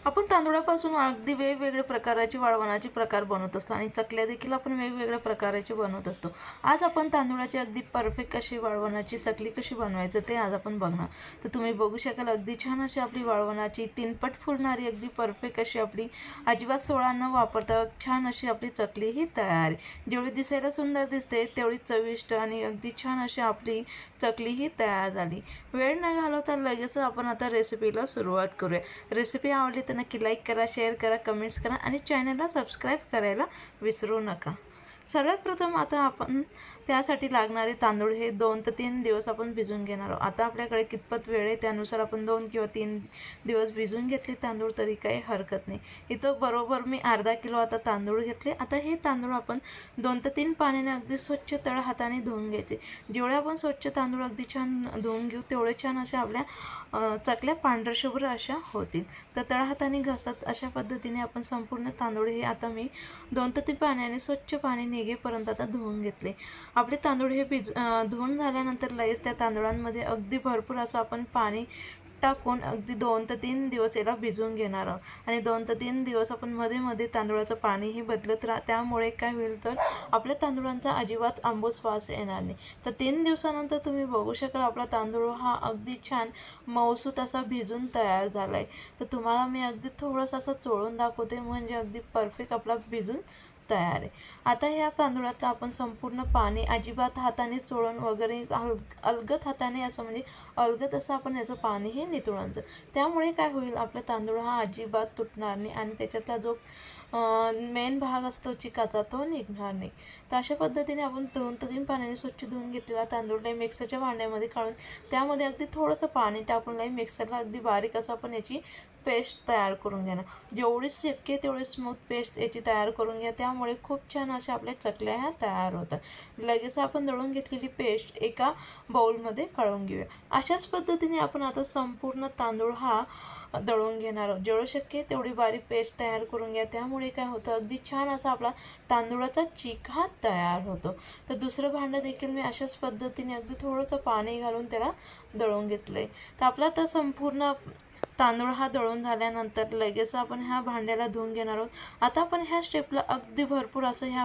आपण तांदूळापासून अगदी वेगवेगळे प्रकारचे वाळवणाचे प्रकार बनवत असतो आणि चकल्या देखील आपण वेगवेगळ्या प्रकारचे बनवत असतो। आज आपण तांदूळाची अगदी परफेक्ट अशी वाळवणाची चकली कशी बनवायचं ते आज आपण बघणार। तर तुम्ही बघू शकाल अगदी छान अशी आपली वाळवणाची तीनपट फुलणारी अगदी परफेक्ट अशी आपली अजिबात सोडा न वापरता छान अशी आपली चकली ही तयार आहे। जेवढी दिसायला सुंदर दिसते तेवढी चविष्ट आणि अगदी छान अशी आपली चकली ही तयार झाली। वेळ न घालवता लगेच आपण आता रेसिपीला सुरुवात करूया। रेसिपी आवडली तर नक्की लाईक करा, शेअर करा, कमेंट्स करा आणि चॅनलला सबस्क्राईब करायला विसरू नका। सर्वात प्रथम आता आपण त्यासाठी लागणारे तांदूळ हे 2 ते 3 दिवस आपण भिजवून घेणार आहोत। आता आपल्याकडे कितपत वेळ आहे त्यानुसार आपण 2 किंवा 3 दिवस भिजवून घेतले तांदूळ तरी काही हरकत नाही। इथं बरोबर मी अर्धा किलो आता तांदूळ घेतले। आता हे तांदूळ आपण 2 ते 3 पाण्याने अगदी स्वच्छ तळ हाताने धुवून घ्यायचे। जेवढे आपण स्वच्छ तांदूळ अगदी छान धुवून घेऊ तेवढे छान अशा आपल्या चकल्या पांढरशुभ्र अशा होतील। तर तळ हाताने घासत अशा पद्धतीने आपण संपूर्ण तांदूळ हे आता मी 2 ते 3 पाण्याने स्वच्छ पाणी निघेपर्यंत आता धुवून घेतले। आपले तांदूळ हे धुवून झाल्यानंतर लगेच त्या तांदूळांमध्ये अगदी भरपूर असं आपण पाणी टाकून अगदी 2 ते 3 दिवस याला भिजवून घेणार आहोत। आणि 2 ते 3 दिवस आपण मध्ये मध्ये तांदूळाचं पाणी हे बदलत त्यामुळे काय होईल तर आपल्या तांदूळांचा अजिबात आंबूस वास येणार नाही। तर 3 दिवसानंतर तुम्ही बघू शकाल आपला तांदूळ हा अगदी छान मऊसूत असा भिजून तयार झाला आहे। तर तुम्हाला मी अगदी थोडंसं असं चोळून दाखवते म्हणजे अगदी परफेक्ट आपला भिजून तयार आहे। आता या तांदूळात आपण संपूर्ण पाणी अजिबात हाताने चोळून वगैरे अलगद हाताने असं म्हणजे अलगद असं आपण याचं पाणी हे निथळायचं। त्यामुळे काय होईल आपला तांदूळ हा अजिबात तुटणार नाही आणि त्याच्यातला जो मेन भाग असतो चिकाचा तो निघणार नाही। तर अशा पद्धतीने आपण 2 ते 3 पाण्याने स्वच्छ धुवून घेतलेला तांदूळ मिक्सरच्या भांड्यामध्ये काढून त्यामध्ये अगदी थोडंसं पाणी टाकून मिक्सरला अगदी बारीक असं आपण याची पेस्ट तयार करून घेणार। जेवढी शक्य आहे तेवढी स्मूथ पेस्ट याची तयार करून घ्या, त्यामुळे खूप छान अशा आपल्या चकल्या ह्या तयार होतात। लगेच आपण दळून घेतलेली पेस्ट एका बाउलमध्ये काढून घेऊया। अशाच पद्धतीने आपण आता संपूर्ण तांदूळ हा दळून घेणार आहोत। जेवढं शक्य आहे तेवढी बारीक पेस्ट तयार करून घ्या, त्यामुळे काय होतं अगदी छान असा आपला तांदूळाचा चीक हा तयार होतो। तर दुसरं भांडं देखील मी अशाच पद्धतीने अगदी थोडंसं पाणी घालून त्याला दळून घेतलंय। तर आपला तर संपूर्ण तांदूळ हा दळून झाल्यानंतर लगेच आपण ह्या भांड्याला धुवून घेणार आहोत। आता आपण ह्या स्टेपला अगदी भरपूर असं ह्या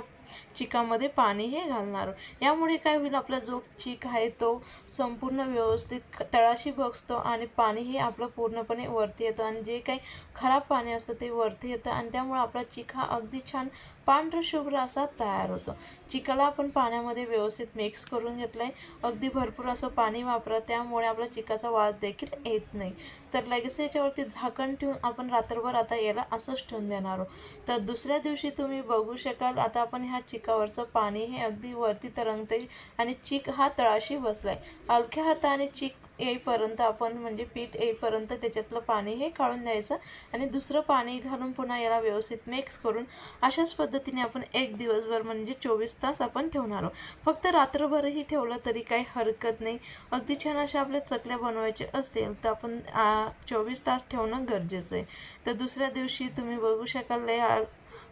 चिकामध्ये पाणी हे घालणार आहोत। यामुळे काय होईल आपला जो चीक आहे तो संपूर्ण व्यवस्थित तळाशी बसतो आणि पाणी हे आपलं पूर्णपणे वरती येतं आणि जे काही खराब पाणी असतं ते वरती येतं आणि त्यामुळे आपला चीक हा अगदी छान पांढरशुभ्र असा तयार होतो। चिकाला आपण पाण्यामध्ये व्यवस्थित मिक्स करून घेतलंय। अगदी भरपूर असं पाणी वापरा, त्यामुळे आपला चिकाचा वास देखील येत नाही। तर लगेच याच्यावरती झाकण ठेवून आपण रात्रभर आता याला असंच ठेवून देणार आहोत। तर दुसऱ्या दिवशी तुम्ही बघू शकाल आता आपण ह्या चिकावरचं पाणी हे अगदी वरती तरंगतंय आणि चीक हा तळाशी बसलाय। हलक्या हाताने चीक येईपर्यंत आपण म्हणजे पीठ येईपर्यंत त्याच्यातलं पाणी हे काढून द्यायचं आणि दुसरं पाणी घालून पुन्हा याला व्यवस्थित मिक्स करून अशाच पद्धतीने आपण एक दिवसभर म्हणजे 24 तास आपण ठेवणार आहोत। फक्त रात्रभरही ठेवलं तरी काही हरकत नाही। अगदी छान अशा आपल्या चकल्या बनवायचे असतील तर आपण 24 तास ठेवणं गरजेचं आहे। तर दुसऱ्या दिवशी तुम्ही बघू शकाल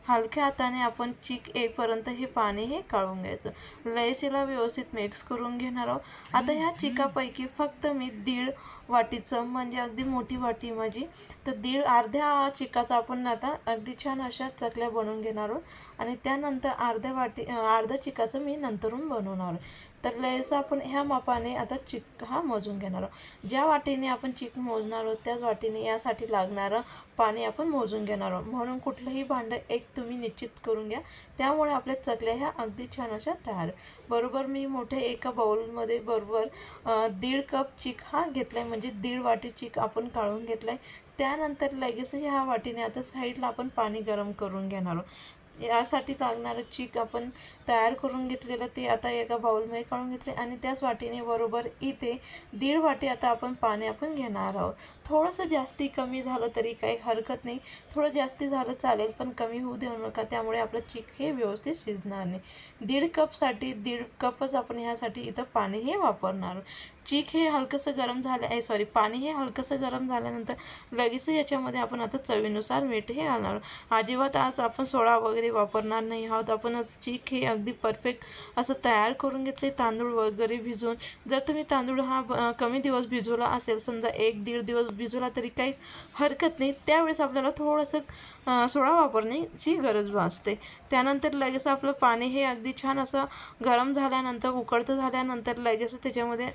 हलक्या हाताने आपण चीक येईपर्यंत हे पाणी हे काढून घ्यायचं। लयसीला व्यवस्थित मिक्स करून घेणार आहोत। आता ह्या चिकापैकी फक्त मी 1.5 वाटीचं म्हणजे अगदी मोठी वाटी माझी तर अर्ध्या चिकाचा आपण आता अगदी छान अशा चकल्या बनवून घेणार आहोत आणि त्यानंतर अर्ध्या चिकाचं मी नंतरून बनवणार आहे। तर लयचं आपण ह्या मापाने आता चीक हा मोजून घेणार आहोत। ज्या वाटीने आपण चीक मोजणार आहोत त्याच वाटीने यासाठी लागणारं पाणी आपण मोजून घेणार आहोत। म्हणून कुठलंही भांडं एक तुम्ही निश्चित करून घ्या, त्यामुळे आपल्या चकल्या ह्या अगदी छान अशा तयार। बरोबर मी मोठ्या एका बाउलमध्ये बरोबर 1.5 कप चीक हा घेतलाय म्हणजे 1.5 वाटी चीक आपण काढून घेतलाय। त्यानंतर लगेच ह्या वाटीने आता साईडला आपण पाणी गरम करून घेणार आहोत। यासाठी लागणारं चीक आपण तयार करून घेतलेलं ते आता एका बाउलमध्ये काढून घेतले आणि त्याच वाटीने बरोबर इथे 1.5 वाटी आता आपण पाणी आपण घेणार आहोत। थोडंसं जास्ती कमी झालं तरी काही हरकत नाही, थोडं जास्ती झालं चालेल पण कमी होऊ देऊ नका, त्यामुळे आपलं चीक हे व्यवस्थित शिजणार नाही। 1.5 कपसाठी 1.5 कपच आपण ह्यासाठी इथं पाणी हे वापरणार। चीक हे हलकंसं गरम झालं पाणी हे हलकंसं गरम झाल्यानंतर लगेच याच्यामध्ये आपण आता चवीनुसार मीठ हे घालणार। अजिबात आज आपण सोडा वगैरे वापरणार नाही आहोत। आपण चीक हे अगदी परफेक्ट असं तयार करून घेतले तांदूळ वगैरे भिजवून। जर तुम्ही तांदूळ हा कमी दिवस भिजवला असेल, समजा 1-1.5 दिवस भिजवला तरी काही हरकत नाही. त्यावेळेस आपल्याला थोडंसं सोडा वापरण्याची गरज भासते. त्यानंतर लगेच आपलं पाणी हे अगदी छान असं गरम झाल्यानंतर, उकळतं झाल्यानंतर लगेच त्याच्यामध्ये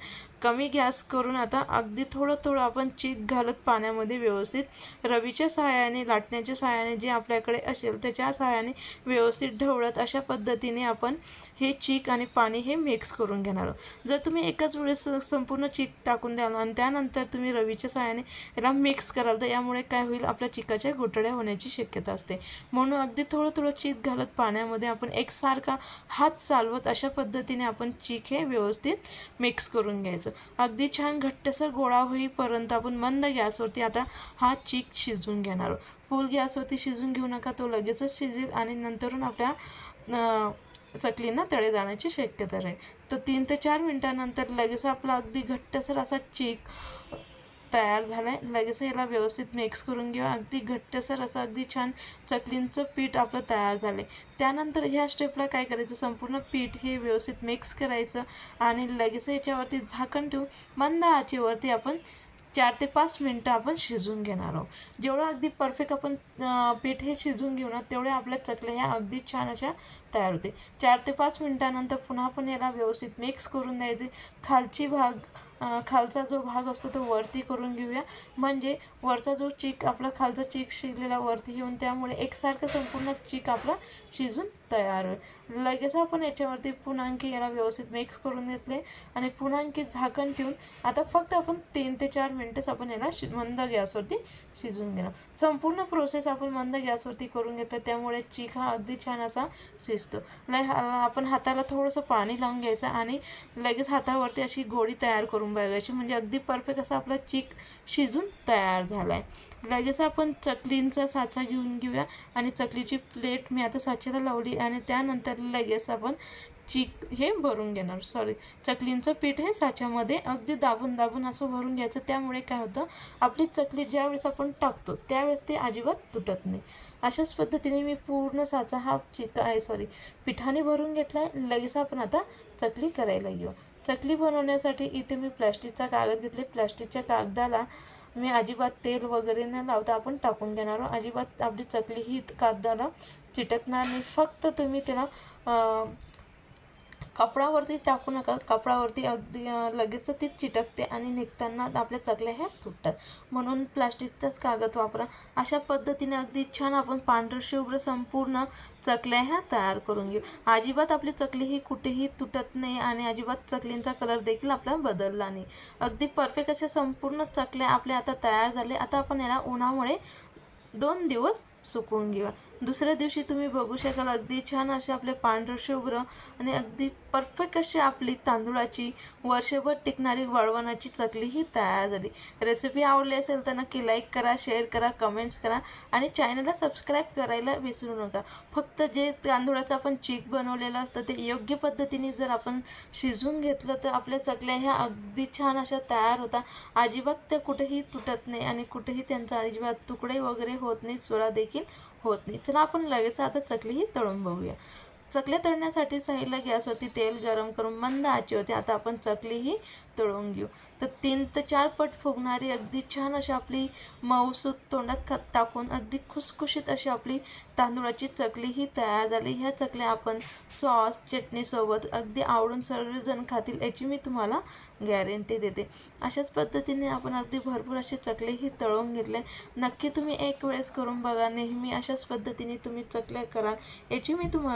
कमी गॅस करून आता अगदी थोडं आपण चीक घालत पाण्यामध्ये व्यवस्थित रवीच्या सहाय्याने, लाटण्याच्या सहाय्याने जे आपल्याकडे असेल त्याच्या सहाय्याने व्यवस्थित ढवळत अशा पद्धतीने आपण हे चीक आणि पाणी हे मिक्स करून घेणार आहोत. जर तुम्ही एकाच वेळेस संपूर्ण चीक टाकून द्याल आणि त्यानंतर तुम्ही रवीच्या सहाय्याने याला मिक्स कराल तर यामुळे काय होईल, आपल्या चिकाच्या गुठळ्या होण्याची शक्यता असते. म्हणून अगदी थोडं चीक घालत पाण्यामध्ये आपण एकसारखा हात चालवत अशा पद्धतीने आपण चीक हे व्यवस्थित मिक्स करून घ्यायचं. अगदी छान घट्टसर गोळा होईपर्यंत आपण मंद गॅसवरती आता हा चीक शिजवून घेणार आहोत. फुल गॅसवरती शिजून घेऊ नका, तो लगेचच शिजेल आणि नंतरून आपल्या चकलींना तडे जाण्याची शक्यता राहील. तर 3 ते 4 मिनिटांनंतर लगेच आपला अगदी घट्टसर असा चीक तयार झाला आहे. लगेच याला व्यवस्थित मिक्स करून घेऊ. अगदी घट्टसर असं अगदी छान चकलींचं पीठ आपलं तयार झालं आहे. त्यानंतर ह्या स्टेपला काय करायचं, संपूर्ण पीठ हे व्यवस्थित मिक्स करायचं आणि लगेच याच्यावरती झाकण ठेवून मंद आचेवरती आपण 4 ते 5 मिनटं आपण शिजवून घेणार आहोत. जेवढं अगदी परफेक्ट आपण पीठ हे शिजवून घेऊ ना, तेवढ्या आपल्या चकल्या ह्या अगदी छान अशा तयार होते. 4 ते 5 मिनटानंतर पुन्हा आपण याला व्यवस्थित मिक्स करून द्यायचे. खालचा जो भाग असतो तो वरती करून घेऊया, म्हणजे वरचा जो चीक आपला खालचा चीक शिजलेला वरती येऊन त्यामुळे एकसारखं संपूर्ण चीक आपला शिजून तयार होईल. लगेच आपण याच्यावरती पुन्हा आणखी याला व्यवस्थित मिक्स करून घेतले आणि पुन्हा आणखी झाकण ठेवून आता फक्त आपण 3 ते 4 मिनटंच आपण याला मंद गॅसवरती शिजवून घेणार. संपूर्ण प्रोसेस आपण मंद गॅसवरती करून घेतलं, त्यामुळे चीक हा अगदी छान असा शिजतो. आपण हाताला थोडंसं पाणी लावून घ्यायचं आणि लगेच हातावरती अशी गोळी तयार करून बघायची, म्हणजे अगदी परफेक्ट असा आपला चीक शिजून तयार झाला आहे. लगेच आपण चकलींचा साचा घेऊन घेऊया आणि चकलीची प्लेट मी आता साच्याला लावली आणि त्यानंतर लगेच आपण चीक हे भरून घेणार. चकलींचं पीठ हे साच्यामध्ये अगदी दाबून असं भरून घ्यायचं. त्यामुळे काय होतं, आपली चकली ज्यावेळेस आपण टाकतो त्यावेळेस ती अजिबात तुटत नाही. अशाच पद्धतीने मी पूर्ण साचा हा पिठाने भरून घेतला आहे. लगेच आपण आता चकली करायला घेऊ. चकली बनवण्यासाठी इथे मी प्लास्टिकचा कागद घेतले. प्लास्टिकच्या कागदाला मी अजिबात तेल वगैरे न लावता आपण टाकून घेणार आहोत. अजिबात आपली चकली ही कागदाला चिटकणार नाही. फक्त तुम्ही त्याला कपडावरती टाकू नका. कपडावरती अगदी लगेच ती चिटकते आणि निघताना आपल्या चकल्या ह्या तुटतात. म्हणून प्लास्टिकचाच कागद वापरा. अशा पद्धतीने अगदी छान आपण पांढरशुभ्र संपूर्ण चकल्या ह्या तयार करून घेऊ. अजिबात आपली चकली ही कुठेही तुटत नाही आणि अजिबात चकलींचा कलर देखील आपला बदलला नाही. अगदी परफेक्ट अशा संपूर्ण चकल्या आपल्या आता तयार झाल्या. आता आपण याला उन्हामुळे 2 दिवस सुकवून घेऊया. दुसऱ्या दिवशी तुम्ही बघू शकाल अगदी छान असे आपले पांढरशुभ्र आणि अगदी परफेक्ट अशी आपली तांदूळाची वर्षभर टिकणारी वळवणाची चकली ही तयार झाली. रेसिपी आवडली असेल तर नक्की लाईक करा, शेअर करा, कमेंट्स करा आणि चॅनलला सबस्क्राईब करायला विसरू नका. फक्त जे तांदूळाचं आपण चीक बनवलेलं असतं ते योग्य पद्धतीने जर आपण शिजवून घेतलं तर आपल्या चकल्या ह्या अगदी छान अशा तयार होतात. अजिबात त्या कुठेही तुटत नाही आणि कुठेही त्यांचा अजिबात तुकडे वगैरे होत नाही, सोडा देखील होत नाही. चला आपण लगेच आता चकली ही तळून बघूया. चकल्या तळण्यासाठी साईडला गॅसवरती तेल गरम करून मंद आचेवरती आता आपण चकली ही तळून घेऊ. तर 3 ते 4 पट फुगणारी अगदी छान अशी आपली मऊसूत तोंडात टाकून अगदी खुसखुशीत अशी आपली तांदूळाची चकली ही तयार झाली. ह्या चकल्या आपण सॉस चटणीसोबत अगदी आवडून सर्वजण खातील याची मी तुम्हाला गॅरंटी देते. अशाच पद्धतीने आपण अगदी भरपूर अशी चकली ही तळून घेतले. नक्की तुम्ही एक वेळेस करून बघा. नेहमी अशाच पद्धतीने तुम्ही चकल्या कराल याची मी तुम्हाला